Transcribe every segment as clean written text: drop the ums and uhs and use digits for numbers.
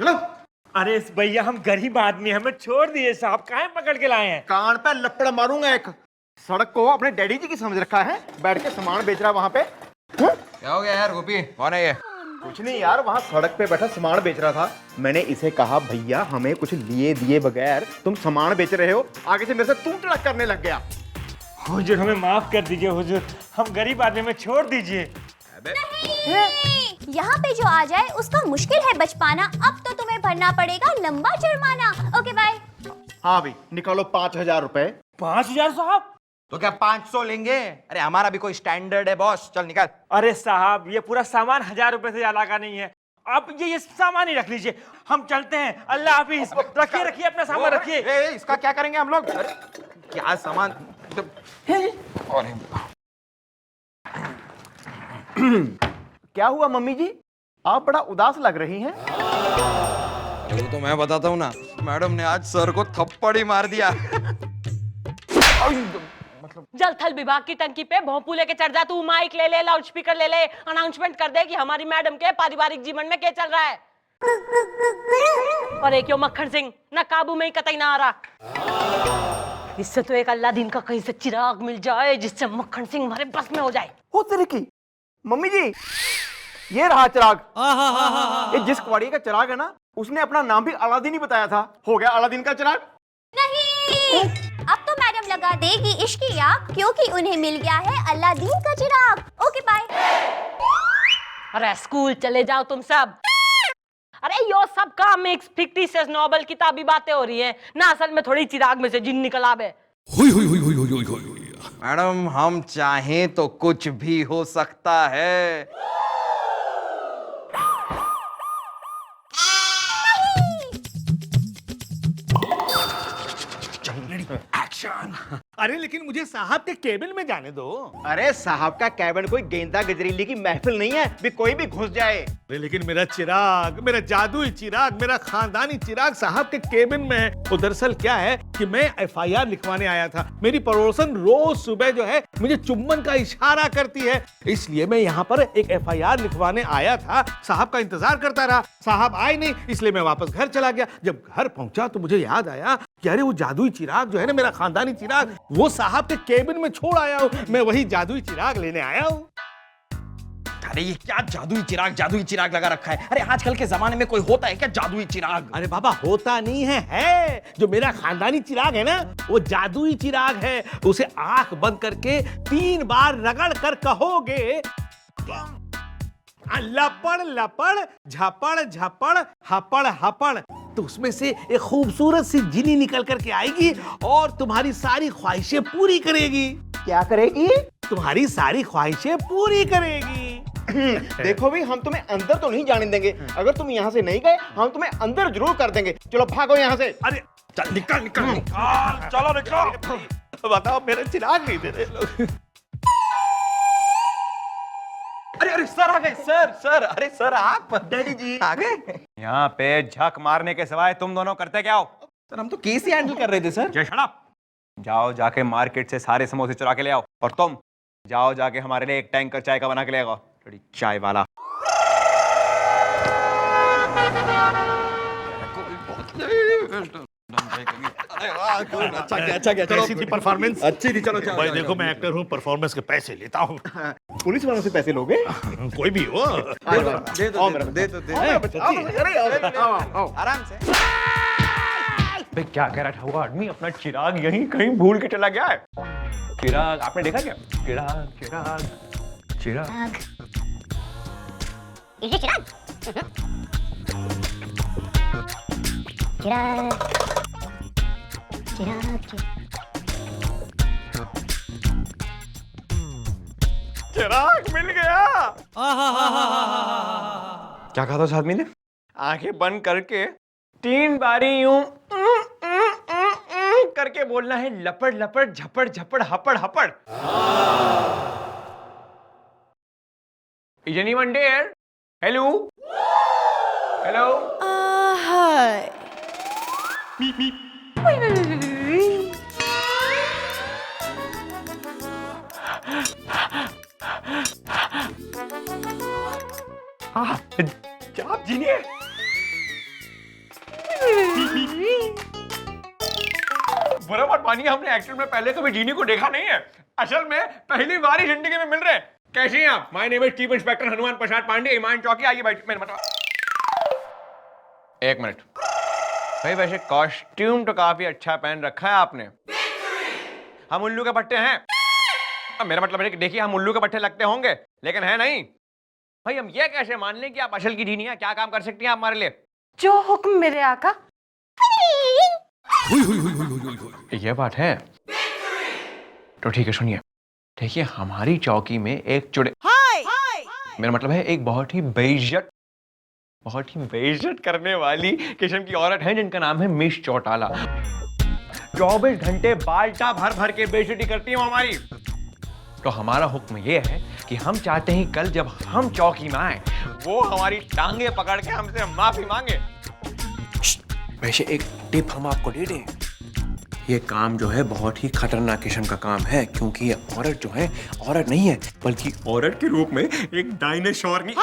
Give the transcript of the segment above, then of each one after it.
चलो। अरे भैया हम गरीब आदमी हैं, हमें छोड़ दिए साहब, काहे पकड़ के लाए हैं? कान पे लपड़ मारूंगा एक। सड़क को अपने डैडी जी की समझ रखा है, बैठ के सामान बेच रहा वहां पे। क्या हो गया यार गोपी, कौन है ये? कुछ नहीं यार, वहाँ सड़क पे बैठा सामान बेच रहा था। मैंने इसे कहा भैया हमें कुछ लिए दिए बगैर तुम सामान बेच रहे हो, आगे से मेरे से तू टड़क करने लग गया। हुजूर हमें माफ कर दीजिए हुजूर, हम गरीब आदमी, में छोड़ दीजिए। नहीं, यहाँ पे जो आ जाए उसका मुश्किल है बच पाना। अब तो तुम्हें भरना पड़ेगा लंबा जुर्माना। Okay bye. हाँ भाई निकालो 5,000 रुपए। 5,000 साहब? तो क्या 500 लेंगे? अरे हमारा भी कोई स्टैंडर्ड है बॉस, चल निकाल। अरे साहब ये पूरा सामान 1,000 रुपए से ज्यादा का नहीं है, आप ये सामान ही रख लीजिए, हम चलते हैं। अल्लाह हाफिज। रखिए रखिए अपना सामान रखिए। इसका क्या करेंगे हम लोग? अरे क्या सामान? अरे क्या हुआ मम्मी जी, आप बड़ा उदास लग रही हैं। वो तो मैं बताता हूँ ना, मैडम ने आज सर को थप्पड़ ही मार दिया। जल थल विभाग की टंकी पे भोंपू लेके चढ़ जा तू, माइक ले ले, लाउड स्पीकर ले ले, अनाउंसमेंट कर दे कि हमारी मैडम के पारिवारिक जीवन में क्या चल रहा है। और एक यो मक्खन सिंह ना काबू में ही कतई ना आ रहा। इससे तो एक अल्लाह दिन का कहीं से चिराग मिल जाए जिससे मक्खन सिंह हमारे बस में हो जाए। हो तेरे की मम्मी जी, ये रहा चिराग। ये जिस कवाड़ी का चिराग है ना, उसने अपना नाम भी अलादीन ही बताया था। हो गया अलादीन का चिराग। नहीं, अब तो मैडम लगा देगी इश्क की आग, क्योंकि उन्हें मिल गया है अल्लादीन का चिराग। Okay bye. अरे स्कूल चले जाओ तुम सब। अरे यो सब काम एक फिक्टिशियस नॉवल किताबी बातें हो रही हैं ना, असल में थोड़ी चिराग में से जिन निकल आवे। मैडम हम चाहें तो कुछ भी हो सकता है। अरे लेकिन मुझे साहब के केबिन में जाने दो। अरे साहब का कैबिन कोई गेंदा गजरीली की महफिल नहीं है भी कोई भी घुस जाए। अरे लेकिन मेरा चिराग, मेरा जादुई चिराग, मेरा खानदानी चिराग साहब के केबिन में है। वो दरअसल क्या है कि मैं FIR लिखवाने आया था। मेरी पड़ोसन रोज सुबह जो है मुझे चुम्बन का इशारा करती है, इसलिए मैं यहाँ पर एक FIR लिखवाने आया था। साहब का इंतजार करता रहा, साहब आए नहीं, इसलिए मैं वापस घर चला गया। जब घर पहुंचा तो मुझे याद आया कि अरे वो जादुई चिराग जो है ना, मेरा खानदानी चिराग, वो साहब के केबिन में छोड़ आया हूँ। मैं वही जादुई चिराग लेने आया हूँ। अरे ये क्या जादुई चिराग लगा रखा है? अरे आजकल के जमाने में कोई होता है क्या जादुई चिराग? अरे बाबा होता नहीं है जो मेरा खानदानी चिराग है ना, वो जादुई चिराग है। उसे आंख बंद करके 3 बार रगड़ कर कहोगे, लपड़ लपड़ झपड़ झपड़ हपड़ हपड़, तो उसमें से एक खूबसूरत सी जिनी निकल करके आएगी और तुम्हारी सारी ख्वाहिशें पूरी करेगी। क्या करेगी? तुम्हारी सारी ख्वाहिशें पूरी करेगी। देखो भी, हम तुम्हें अंदर तो नहीं जाने देंगे। अगर तुम यहाँ से नहीं गए, हम तुम्हें अंदर जरूर कर देंगे। चलो भागो यहाँ से। अरे चल निकल निकल निकल, चलो निकलो। बताओ मेरा चिराग नहीं दे रहे लोग। अरे सर आ गए, सर अरे सर आप डैडी जी आ गए। यहाँ पे झक मारने के सिवाय तुम दोनों करते क्या हो? सर हम तो केस ही हैंडल कर रहे थे सर। जय शट अप। जाओ जाके मार्केट से सारे समोसे चुरा के ले आओ, और तुम जाओ जाके हमारे लिए एक टैंकर चाय का बना के ले आओ। थोड़ी चाय वाला। अच्छा क्या कैसी थी परफॉर्मेंस? अच्छी थी। चलो भाई देखो मैं एक्टर हूँ, परफॉर्मेंस के पैसे लेता हूँ। पुलिस वालों से पैसे लोगे? कोई भी हो। आराम से। बे क्या कह रहा था वो आदमी? अपना चिराग यहीं कहीं भूल के चला गया है। चिराग आपने देखा क्या? चिराग चिराग चिराग। ये चिराग चिराग चिराग चिराग मिल गया। क्या कहा था उस आदमी ने? आंखें बंद करके 3 बारी यूं करके बोलना है, लपड़ लपड़ झपड़ झपड़ हपड़ हपड़। Is anyone there? Hello? Hello? हाय। आप जी ने बुरा मत मानिए, हमने एक्चुअल में पहले कभी जीनी को देखा नहीं है। असल में पहली बार ही जिंदगी में मिल रहे हैं। कैसे हैं आप? My name is chief inspector Hanuman Prasad Pandey, Iman Chowki. आइए बैठ, मेरे मतलब एक मिनट भाई, वैसे कॉस्ट्यूम तो काफी अच्छा पहन रखा है आपने। हम उल्लू के पट्टे हैं। अब मेरा मतलब है कि देखिए, हम उल्लू के पट्टे लगते होंगे लेकिन है नहीं। भाई हम ये कैसे मान लें कि आप असल की जीनी है? क्या काम कर सकती हैं आप हमारे लिए? जो हुक्म मेरे आका। ये बात है तो ठीक है, सुनिए। देखिए, हमारी चौकी में एक मेरा मतलब है एक बहुत ही बेइज्जत करने वाली किस्म की औरत है जिनका नाम है मिस चौटाला। 24 घंटे बाल्टा भर भर के बेइज्जती करती है वो हमारी। तो हमारा हुक्म ये है कि हम चाहते हैं कल जब हम चौकी में आए वो हमारी टांगे पकड़ के हमसे माफी मांगे। वैसे एक टिप हम आपको दे दें, ये काम जो है बहुत ही खतरनाक किस्म का काम है, क्योंकि ये औरत जो है औरत नहीं है बल्कि औरत के रूप में एक डायनासोरनी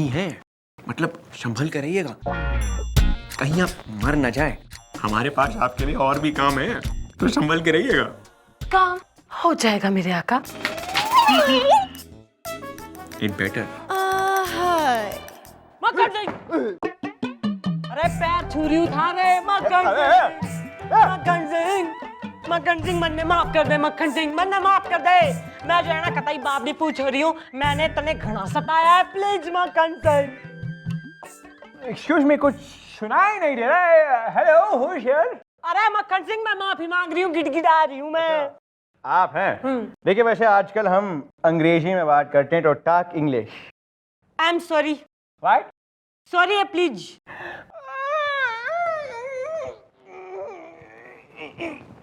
है। मतलब संभल कर रहिएगा, कहीं आप मर न जाए। हमारे पास आपके लिए और भी काम है, तो संभल के रहिएगा। काम हो जाएगा मेरे आका। It better. मक्खन सिंह, अरे पैर छुरी उठा रहे। मक्खन सिंह मन्ने माफ कर दे। मक्खन सिंह मन्ने माफ कर दे। मैं जो है ना कतई बाप नहीं पूछ रही हूँ, मैंने तने घना सताया है। प्लीज मक्खन सिंह। एक्सक्यूज मी, कुछ सुनाई नहीं दे रहा है। Hello, who is here? अरे मक्खन सिंह, मैं माफी मांग रही हूँ, गिड़गिड़ा रही हूँ मैं। आप हैं? देखिए, वैसे आजकल हम अंग्रेजी में बात करते हैं, तो talk English. I am sorry. What? Sorry please.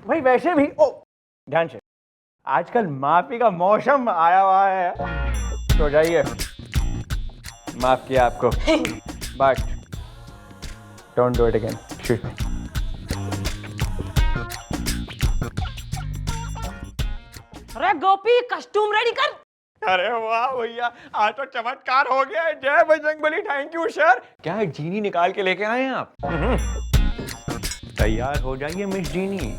भाई वैसे भी ध्यान से, आजकल माफी का मौसम आया हुआ है, तो जाइए, माफ किया आपको, but don't do it again. अरे गोपी, कस्टूम रेडी कर। अरे वाह भैया, आज तो चमत्कार हो गया है। जय बजरंगबली। Thank you sir. क्या है, जीनी निकाल के लेके आए हैं आप? तैयार हो जाइए मिस जीनी।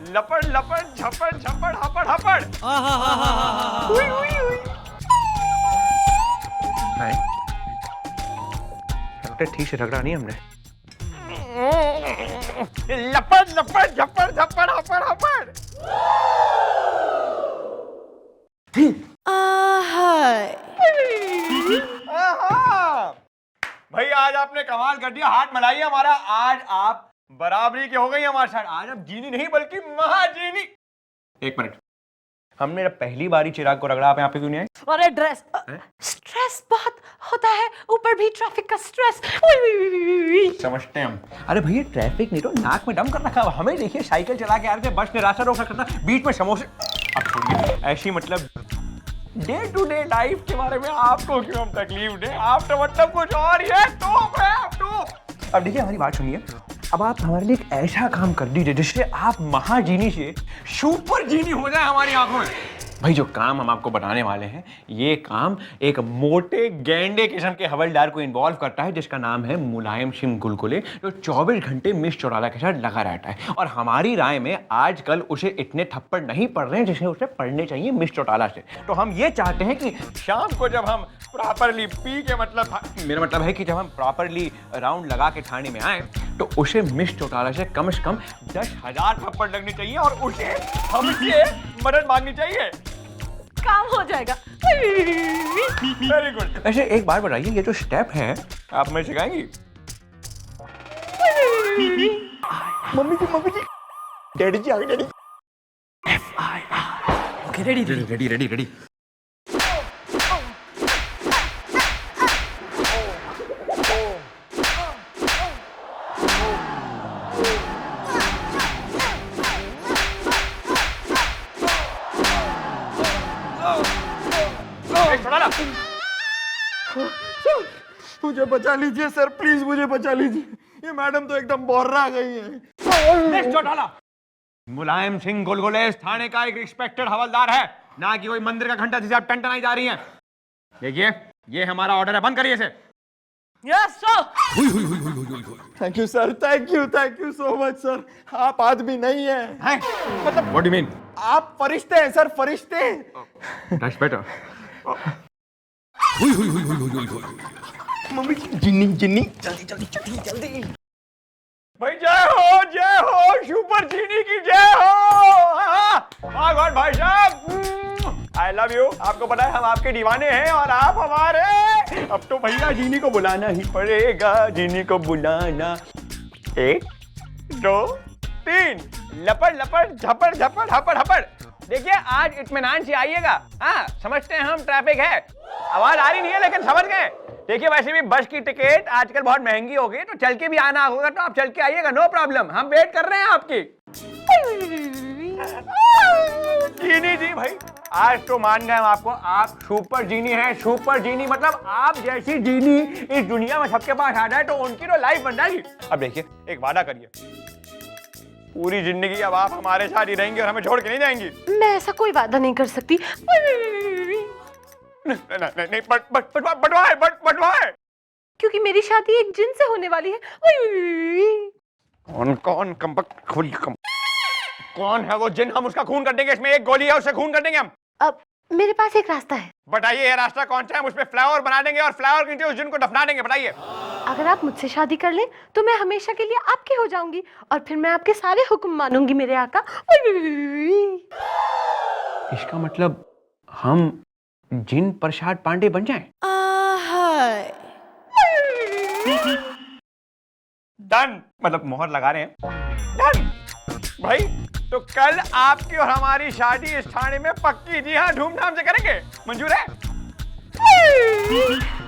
लपड़ लपड़ झपड़ झपड़ हपड़ हपड़। ठीक से रगड़ा नहीं हमने। लपड़ लपड़ झपड़ झपड़ हपड़ हपड़। भाई आज आपने कमाल कर दिया। हाथ मिलाइए हमारा। आज आप बराबरी की हो गई हमारे साथ। आज अब जीनी नहीं बल्कि महाजीनी। एक मिनट, हमने जब पहली बारी चिराग को रगड़ा, आप यहाँ पे क्यों नहीं आए? अरे ड्रेस स्ट्रेस बहुत होता है, ऊपर भी ट्रैफिक का स्ट्रेस। समझते हैं हम। अरे भैया, ट्रैफिक नहीं तो नाक में दम कर रखा है। हमें देखिए, साइकिल चला के आ रहे थे, बस ने रास्ता रोक रखा था, बीच में समोसे। अब छोड़िए, ऐसी मतलब डे टू डे लाइफ के बारे में आपको क्यों हम तकलीफ दें? आप तो मतलब कुछ और ही है। तो अब देखिए, हमारी बात सुनिए। अब आप हमारे लिए एक ऐसा काम कर दीजिए जिससे आप महाजीनी से सुपर जीनी हो जाए हमारी आंखों में। भाई, जो काम हम आपको बताने वाले हैं, ये काम एक मोटे गैंडे किस्म के हवलदार को इन्वॉल्व करता है, जिसका नाम है मुलायम सिंह गुलगुले, जो 24 घंटे मिस चौटाला के साथ लगा रहता है। और हमारी राय में आजकल उसे इतने थप्पड़ नहीं पड़ रहे हैं जिसे उसे पड़ने चाहिए मिस चौटाला से। तो हम ये चाहते हैं कि शाम को जब हम प्रॉपरली पी के मतलब, मेरा मतलब है कि जब हम प्रॉपरली राउंड लगा के थाने में आए, तो उसे मिस चौटाला से कम 10,000 थप्पड़ लगनी चाहिए और उसे हमसे मदद मांगनी चाहिए। काम हो जाएगा। Very good. ऐसे एक बार बताइए, ये जो स्टेप है आप मुझे सिखाएंगी? मम्मी जी, डैडी जी आ गए। Daddy okay, ready ready ready ready. मुझे बचा लीजिए सर, प्लीज मुझे बचा लीजिए। ये मैडम तो एकदम बौर्रा गई है। चौटाला, मुलायम सिंह गुलगुले इस थाने का एक रिस्पेक्टेड हवलदार है, ना कि कोई मंदिर का घंटा जिसे आप टंटनाई जा रही हैं। देखिए, ये हमारा ऑर्डर है, बंद करिए इसे। Yes sir. Thank you sir, thank you so much sir. आप आदमी नहीं है, मतलब व्हाट डू मीन? आप फरिश्ते हैं सर, फरिश्ते। That's better. मम्मी जिन्नी जिन्नी जल्दी जल्दी जल्दी जल्दी। भाई जय हो सुपर जीनी की जय हो। माय गॉड भाई साहब, आई लव यू। आपको पता है हम आपके दीवाने हैं और आप हमारे। अब तो भैया जीनी को बुलाना ही पड़ेगा, जीनी को बुलाना। 1 2 3 लपड़ लपड़ झपड़ झपड़ हपड़ हपड़। देखिए आज इत्मीनान से आइएगा। हाँ समझते हैं हम ट्रैफिक है, आवाज आ रही नहीं है लेकिन समझ गए। देखिए वैसे भी बस की टिकट आजकल बहुत महंगी हो गई, तो चल के भी आना होगा तो आप चल के आइएगा, नो प्रॉब्लम। हम वेट कर रहे हैं आपकी। जीनी जी भाई आज तो मान गए हम आपको, आप सुपर जीनी हैं। सुपर जीनी मतलब आप जैसी जीनी इस दुनिया में सबके पास आ जाए तो उनकी तो लाइफ बन जाएगी। अब देखिए एक वादा करिए, पूरी जिंदगी अब आप हमारे साथ ही रहेंगी और हमें छोड़ के नहीं जाएंगी। मैं ऐसा कोई वादा नहीं कर सकती। नहीं बटवाए क्योंकि मेरी शादी एक जिन से होने वाली है। कौन है वो जिन? हम उसका खून कर देंगे, इसमें एक गोली है उससे खून कर देंगे हम। अब मेरे पास एक रास्ता है। बताइए ये रास्ता कौन सा है? हम उस पे फ्लावर बना देंगे और फ्लावर के नीचे उस जिन को दफना देंगे। बताइए। अगर आप मुझसे शादी कर लें तो मैं हमेशा के लिए आपकी हो जाऊंगी और फिर मैं आपके सारे हुक्म मानूंगी मेरे आका। इसका मतलब हम जिन प्रसाद पांडे बन जाएं? डन, मतलब मोहर लगा रहे हैं। डन भाई, तो कल आपकी और हमारी शादी इस थाने में पक्की। जी हाँ, धूमधाम से करेंगे। मंजूर है?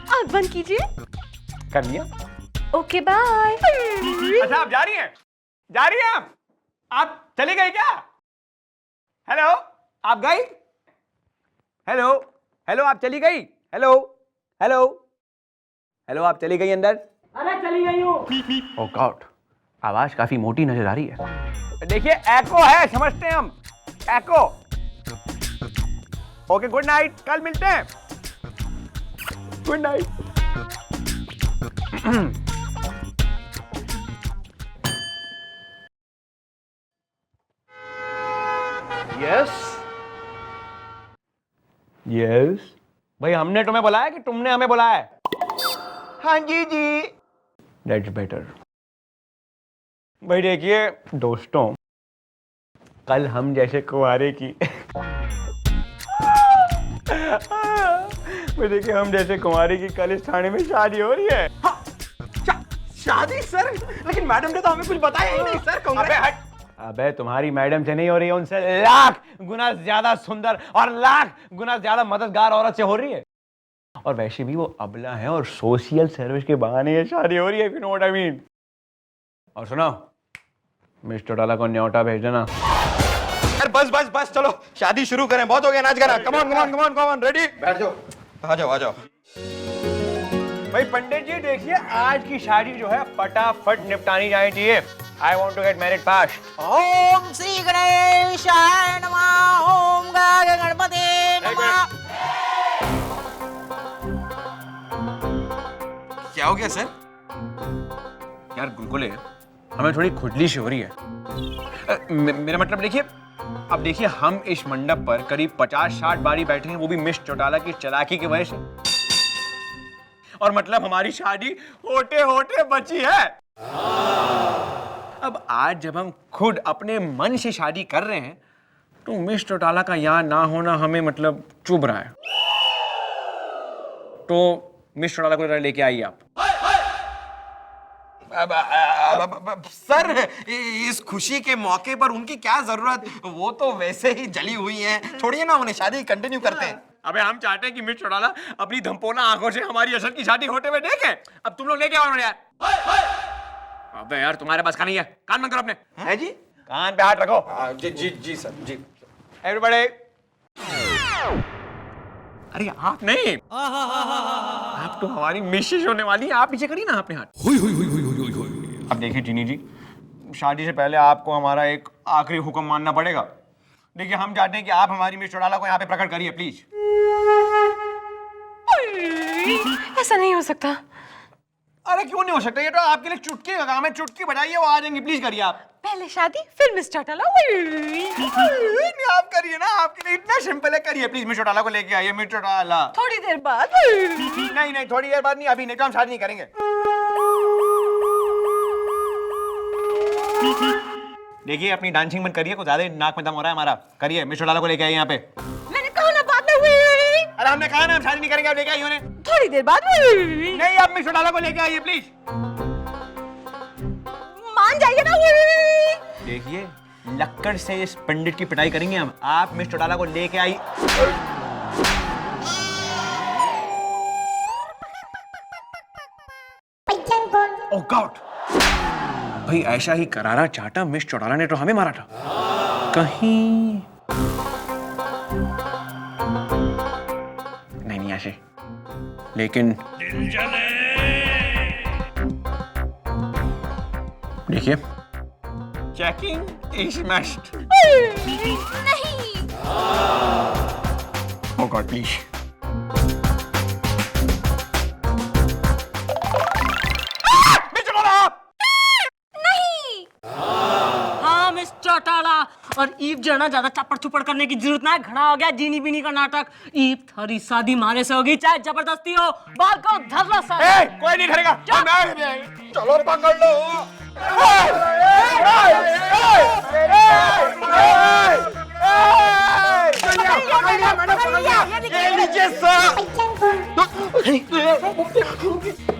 आप बंद कीजिए। कर लिया। Okay bye. अच्छा आप जा रही हैं? जा रही हैं आप चली गई क्या? हेलो आप गई? हेलो हेलो आप चली गई? हेलो हेलो हेलो आप चली गई अंदर? अरे चली गई हूँ। ओह गॉड, आवाज काफी मोटी नजर आ रही है। देखिए एको है, समझते हैं हम, एको। ओके गुड नाइट, कल मिलते हैं। Good night. यस यस भाई, हमने तुम्हें बुलाया कि तुमने हमें बुलाया है? हाँ जी जी। That's better. भाई देखिए दोस्तों, कल हम जैसे कुंवारे की भाई देखिए हम जैसे कुंवारे की कल इस थाने में शादी हो रही है। शादी सर? लेकिन मैडम ने तो हमें कुछ बताया ही नहीं सर। अबे हट। अबे तुम्हारी मैडम से नहीं हो रही है, उनसे लाख गुना ज्यादा सुंदर और लाख गुना ज्यादा मददगार औरत से हो रही है। और वैसे भी वो अबला है और सोशल सर्विस के बहाने ये शादी हो रही है, if you know what I mean। और सुनो, मिस चौटाला को न्योता भेज देना। यार बस बस बस, चलो शादी शुरू करें, बहुत हो गया नाच गाना। Come on come on come on come on, ready? बैठ जाओ, आ जाओ आ जाओ। भाई पंडित जी देखिए, आज की शादी जो है फटाफट निपटानी जानी चाहिए। I want to get married fast। ओम श्री गणेशाय नमः। ओम गणपते नमः। क्या हो गया सर? यार गुलगुले, हमें थोड़ी खुजली सी हो रही है। मेरा मतलब देखिए, अब देखिए हम इस मंडप पर करीब 50-60 बारी बैठे हैं, वो भी मिस चौटाला की चालाकी की वजह से। और मतलब हमारी शादी होते होते बची है। अब आज जब हम खुद अपने मन से शादी कर रहे हैं तो मिस चौटाला का यहाँ ना होना हमें मतलब चुभ रहा है। तो मिस चौटाला को लेके आइए आप। सर इस खुशी के मौके पर उनकी क्या जरूरत? वो तो वैसे ही जली हुई हैं, छोड़िए ना उन्हें, शादी कंटिन्यू करते हैं। अबे हम चाहते हैं कि मिस चौटाला अपनी धमपोना आंखों से हमारी असल की शादी होते हुए देखें। अब तुम लोग लेके आओ यार। अबे यार तुम्हारे पास का नहीं है, कान बंद करो अपने। है जी? कान पे हाथ रखो। जी जी जी सर जी। एवरीबॉडी। अरे आप नहीं, आप तो हमारी मिसेज होने वाली है। आप नीचे करिए ना अपने हाथ। अब देखिए जीनी जी, शादी से पहले आपको हमारा एक आखिरी हुक्म मानना पड़ेगा। देखिए हम चाहते हैं कि आप हमारी मिस चौटाला को यहाँ पे प्रकट करिए प्लीज। ऐसा नहीं हो सकता। अरे क्यों नहीं हो सकता, ये तो आपके लिए चुटकी का काम है, चुटकी बजाइए वो आ जाएंगी, प्लीज करिए आप। पहले शादी फिर मिस्टर टाला। नहीं आप करिए ना, आपके लिए इतना सिंपल है, करिए प्लीज। मिस्टर टाला को लेके आइए, मिस्टर टाला। थोड़ी देर बाद। नहीं नहीं थोड़ी देर बाद नहीं, अभी नहीं तो हम शादी नहीं करेंगे। देखिए अपनी डांसिंग बंद करिए, कुछ ज्यादा नाक में दम हो रहा है हमारा। करिए, मिस्टर टाला को लेके आइए यहाँ पे। मैंने कहा ना बाद में हुई। अरे हमने कहा ना हम शादी नहीं करेंगे, आप लेके आइए उन्हें। थोड़ी देर बाद हुई। नहीं आप मिस्टर टाला को लेके आइए प्लीज। मान जाइए ना। देखिए लक्कड़ से इस पंडित की पिटाई करेंगे हम, आप मिस्टर टाला को लेके आई। ओह गॉड, भाई ऐसा ही करारा चाटा मिस चौटाला ने तो हमें मारा था कहीं। नहीं ऐसे, लेकिन देखिए चेकिंग इज मस्ट। नहीं। ओह गॉड प्लीज। हाँ मिस्टर टाला, और ईप जो है ना ज्यादा चप्पड़ चुपड़ करने की जरूरत ना है। घना हो गया जीनी बीनी का नाटक। ईप थारी शादी मारे से होगी, चाहे जबरदस्ती हो। बाल को धर लो सर। कोई नहीं धरेगा। चलो पकड़ लो। नीचे